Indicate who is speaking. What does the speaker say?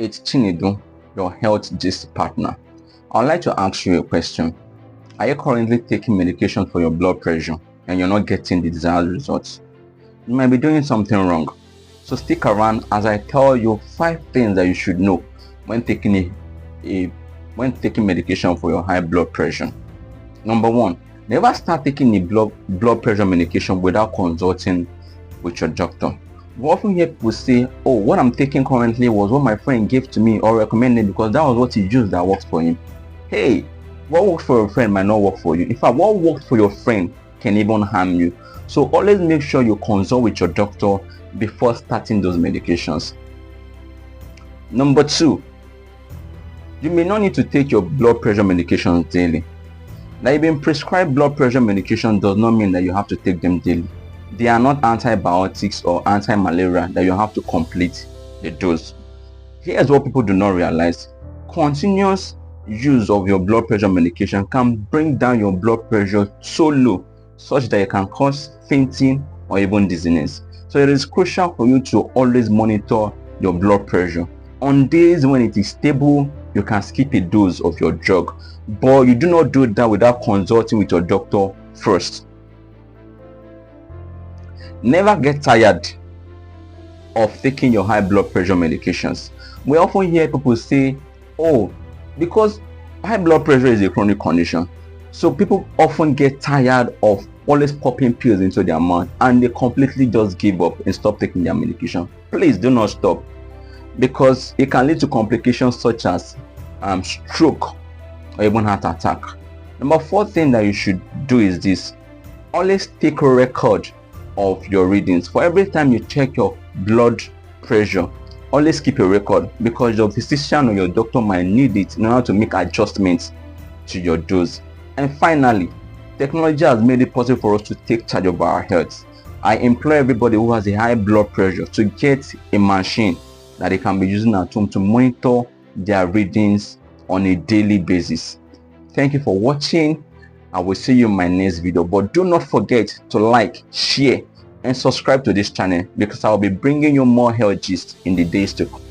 Speaker 1: It's Chinedu, your health gist partner. I'd like to ask you a question. Are you currently taking medication for your blood pressure and you're not getting the desired results? You might be doing something wrong. So stick around as I tell you 5 things that you should know when taking medication for your high blood pressure. Number 1, never start taking a blood pressure medication without consulting with your doctor. We often hear people say, oh, what I'm taking currently was what my friend gave to me or recommended because that was what he used that works for him. Hey, what works for your friend might not work for you. In fact, what works for your friend can even harm you. So always make sure you consult with your doctor before starting those medications. Number 2, you may not need to take your blood pressure medications daily. Now, you've been prescribed blood pressure medication does not mean that you have to take them daily. They are not antibiotics or anti-malaria that you have to complete the dose. Here's what people do not realize. Continuous use of your blood pressure medication can bring down your blood pressure so low such that it can cause fainting or even dizziness. So it is crucial for you to always monitor your blood pressure. On days when it is stable, you can skip a dose of your drug, but you do not do that without consulting with your doctor first. Never get tired of taking your high blood pressure medications. We often hear people say, oh, because high blood pressure is a chronic condition, so people often get tired of always popping pills into their mouth and they completely just give up and stop taking their medication. Please do not stop, because it can lead to complications such as stroke or even heart attack. Number 4 thing that you should do is this: always take a record of your readings. For every time you check your blood pressure, always keep a record, because your physician or your doctor might need it in order to make adjustments to your dose. And finally, technology has made it possible for us to take charge of our health. I implore everybody who has a high blood pressure to get a machine that they can be using at home to monitor their readings on a daily basis. Thank you for watching. I will see you in my next video, but do not forget to like, share and subscribe to this channel, because I will be bringing you more health gist in the days to come.